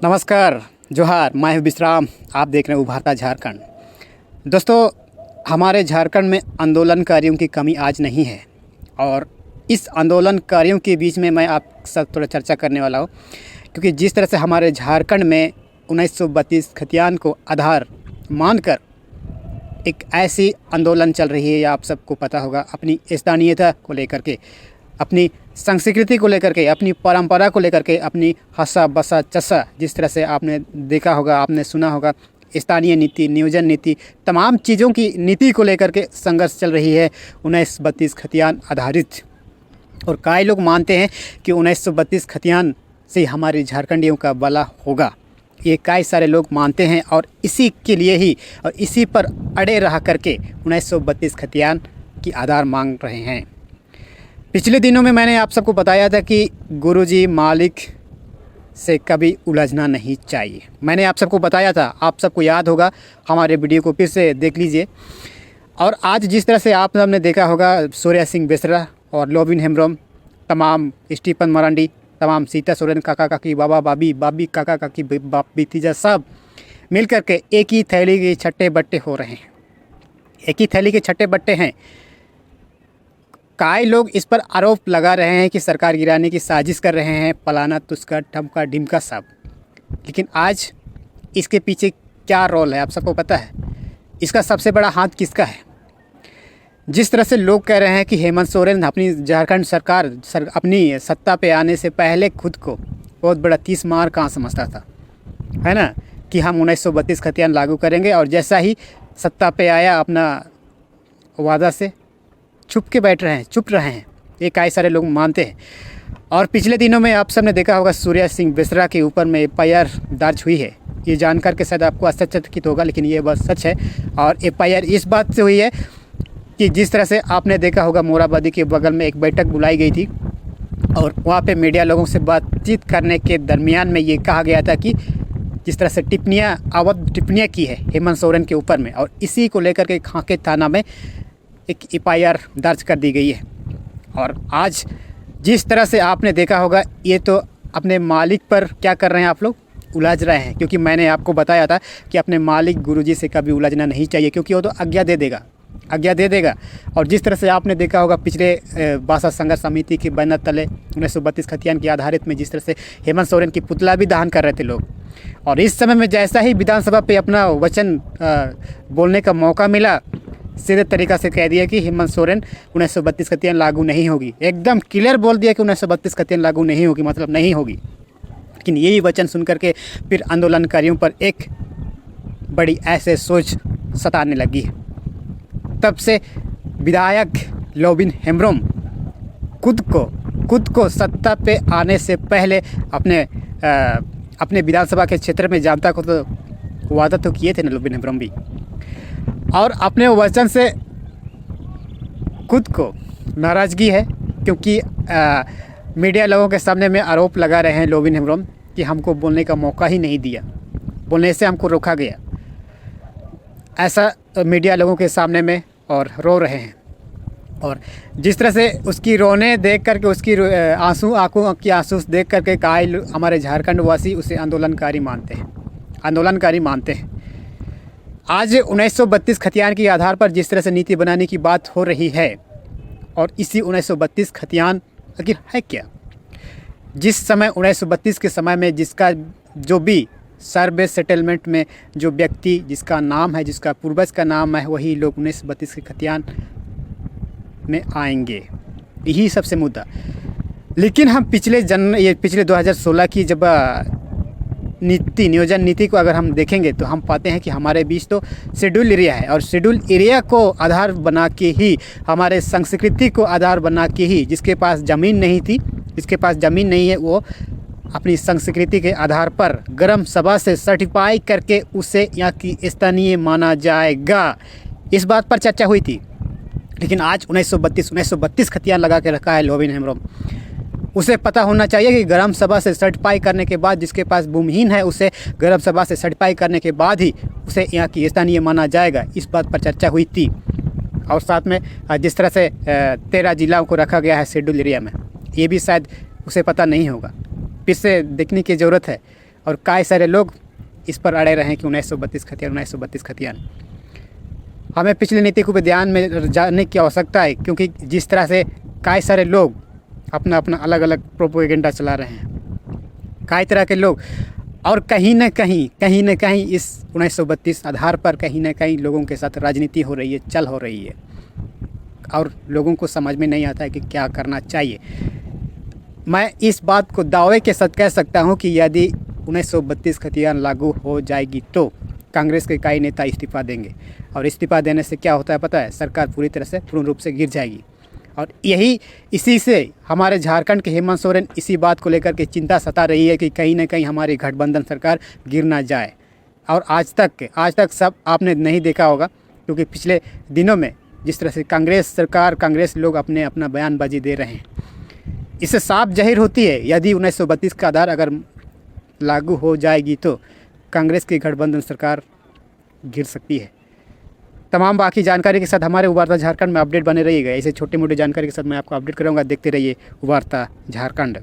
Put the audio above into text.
नमस्कार, जोहार, मैं हूं विश्राम। आप देख रहे हैं उभारता झारखंड। दोस्तों, हमारे झारखंड में आंदोलनकारियों की कमी आज नहीं है और इस आंदोलनकारियों के बीच में मैं आप सब थोड़ा चर्चा करने वाला हूं, क्योंकि जिस तरह से हमारे झारखंड में 1932 खतियान को आधार मानकर एक ऐसी आंदोलन चल रही है, या आप सबको पता होगा, अपनी स्थानीयता को लेकर के, अपनी संस्कृति को लेकर के, अपनी परंपरा को लेकर के, अपनी हसा बसा चसा, जिस तरह से आपने देखा होगा, आपने सुना होगा, स्थानीय नीति, नियोजन नीति, तमाम चीज़ों की नीति को लेकर के संघर्ष चल रही है 1932 खतियान आधारित। और कई लोग मानते हैं कि 1932 खतियान से हमारे झारखंडियों का भला होगा। ये कई सारे लोग मानते हैं और इसी के लिए ही और इसी पर अड़े रह करके 1932 खतियान की आधार मांग रहे हैं। पिछले दिनों में मैंने आप सबको बताया था कि गुरुजी मालिक से कभी उलझना नहीं चाहिए। मैंने आप सबको बताया था, आप सबको याद होगा, हमारे वीडियो को फिर से देख लीजिए। और आज जिस तरह से आप सबने देखा होगा, सूर्या सिंह बेसरा और लोबिन हेम्ब्रम, तमाम स्टीफन मरांडी, तमाम सीता सोरेन, काका काकी, बाबा बाबी, बाबी काका काकी, बाप भतीजा, सब मिल कर के एक ही थैली के छट्टे बट्टे हो रहे हैं। एक ही थैली के छट्टे बट्टे हैं। कई लोग इस पर आरोप लगा रहे हैं कि सरकार गिराने की साजिश कर रहे हैं, पलाना तुस्का ठमका ढिमका सब। लेकिन आज इसके पीछे क्या रोल है, आप सबको पता है? इसका सबसे बड़ा हाथ किसका है? जिस तरह से लोग कह रहे हैं कि हेमंत सोरेन अपनी झारखंड सरकार अपनी सत्ता पे आने से पहले खुद को बहुत बड़ा 30 मार कहाँ समझता था, है ना, कि हम 1932 खतियान लागू करेंगे, और जैसा ही सत्ता पे आया अपना वादा से चुप रहे हैं। ये कई सारे लोग मानते हैं। और पिछले दिनों में आप सबने देखा होगा, सूर्या सिंह बेसरा के ऊपर में FIR दर्ज हुई है। ये जानकर के शायद आपको आश्चर्यचकित होगा, लेकिन ये बात सच है। और FIR इस बात से हुई है कि जिस तरह से आपने देखा होगा, मोराबादी के बगल में एक बैठक बुलाई गई थी और वहाँ पे मीडिया लोगों से बातचीत करने के दरमियान में ये कहा गया था कि जिस तरह से अवैध टिप्पणियाँ की है हेमंत सोरेन के ऊपर में, और इसी को लेकर के खाके थाना में एक FIR दर्ज कर दी गई है। और आज जिस तरह से आपने देखा होगा, ये तो अपने मालिक पर क्या कर रहे हैं, आप लोग उलझ रहे हैं। क्योंकि मैंने आपको बताया था कि अपने मालिक गुरुजी से कभी उलझना नहीं चाहिए, क्योंकि वो तो आज्ञा दे देगा। और जिस तरह से आपने देखा होगा, पिछले भाषा संघर्ष समिति के बैनर तले 1932 खतियान की आधारित में जिस तरह से हेमंत सोरेन की पुतला भी दहन कर रहे थे लोग। और इस समय में जैसा ही विधानसभा पे अपना वचन बोलने का मौका मिला, सीधे तरीक़ा से कह दिया कि हेमंत सोरेन 1932 खतियान लागू नहीं होगी। एकदम क्लियर बोल दिया कि 1932 खतियान लागू नहीं होगी, मतलब नहीं होगी। लेकिन यही वचन सुन करके फिर आंदोलनकारियों पर एक बड़ी ऐसे सोच सताने लगी है। तब से विधायक लोबिन हेम्ब्रम खुद को सत्ता पे आने से पहले अपने विधानसभा के क्षेत्र में जनता को तो वादा तो किए थे ना लोबिन हेम्ब्रम भी, और अपने वचन से खुद को नाराज़गी है। क्योंकि मीडिया लोगों के सामने में आरोप लगा रहे हैं लोबिन हेम्ब्रम कि हमको बोलने का मौका ही नहीं दिया, बोलने से हमको रोका गया, ऐसा मीडिया लोगों के सामने में, और रो रहे हैं। और जिस तरह से उसकी रोने देख करके, उसकी आंखों की आंसू देख करके कई हमारे झारखंड वासी उसे आंदोलनकारी मानते हैं। आज 1932 खतियान के आधार पर जिस तरह से नीति बनाने की बात हो रही है, और इसी 1932 खतियान आखिर है क्या? जिस समय 1932 के समय में जिसका जो भी सर्वे सेटलमेंट में जो व्यक्ति जिसका नाम है, जिसका पूर्वज का नाम है, वही लोग 1932 के खतियान में आएंगे। यही सबसे मुद्दा। लेकिन हम पिछले 2016 की जब नियोजन नीति को अगर हम देखेंगे तो हम पाते हैं कि हमारे बीच तो शेड्यूल एरिया है, और शेड्यूल एरिया को आधार बना के ही, हमारे संस्कृति को आधार बना के ही, जिसके पास ज़मीन नहीं है, वो अपनी संस्कृति के आधार पर ग्राम सभा से सर्टिफाई करके उसे यहाँ की स्थानीय माना जाएगा। इस बात पर चर्चा हुई थी। लेकिन आज 1932 खतियान लगा के रखा है लोबिन हेम्ब्रम। उसे पता होना चाहिए कि ग्राम सभा से सर्टिफाई करने के बाद, जिसके पास भूमिहीन है, उसे ग्राम सभा से सर्टिफाई करने के बाद ही उसे यहाँ की स्थानीय माना जाएगा। इस बात पर चर्चा हुई थी। और साथ में जिस तरह से 13 जिलों को रखा गया है शेड्यूल एरिया में, ये भी शायद उसे पता नहीं होगा। फिर से देखने की ज़रूरत है। और कई सारे लोग इस पर अड़े रहे हैं कि 1932 खतियान, 1932 खतियान। हमें पिछली नीति को भी ध्यान में जानने की आवश्यकता है, क्योंकि जिस तरह से कई सारे लोग अपना अपना अलग अलग प्रोपेगेंडा चला रहे हैं, कई तरह के लोग, और कहीं न कहीं इस 1932 आधार पर कहीं न कहीं लोगों के साथ राजनीति हो रही है, चल हो रही है, और लोगों को समझ में नहीं आता है कि क्या करना चाहिए। मैं इस बात को दावे के साथ कह सकता हूं कि यदि 1932 खतियान लागू हो जाएगी तो कांग्रेस के कई नेता इस्तीफ़ा देंगे, और इस्तीफ़ा देने से क्या होता है पता है, सरकार पूरी तरह से पूर्ण रूप से गिर जाएगी। और इसी से हमारे झारखंड के हेमंत सोरेन इसी बात को लेकर के चिंता सता रही है कि कहीं ना कहीं हमारी गठबंधन सरकार गिर ना जाए। और आज तक सब आपने नहीं देखा होगा, क्योंकि पिछले दिनों में जिस तरह से कांग्रेस लोग अपना बयानबाजी दे रहे हैं, इससे साफ जाहिर होती है यदि 1932 का आधार अगर लागू हो जाएगी तो कांग्रेस की गठबंधन सरकार गिर सकती है। तमाम बाकी जानकारी के साथ हमारे उबारता झारखंड में अपडेट बने रहिएगा। ऐसे छोटी मोटी जानकारी के साथ मैं आपको अपडेट करूँगा। देखते रहिए उबारता झारखंड।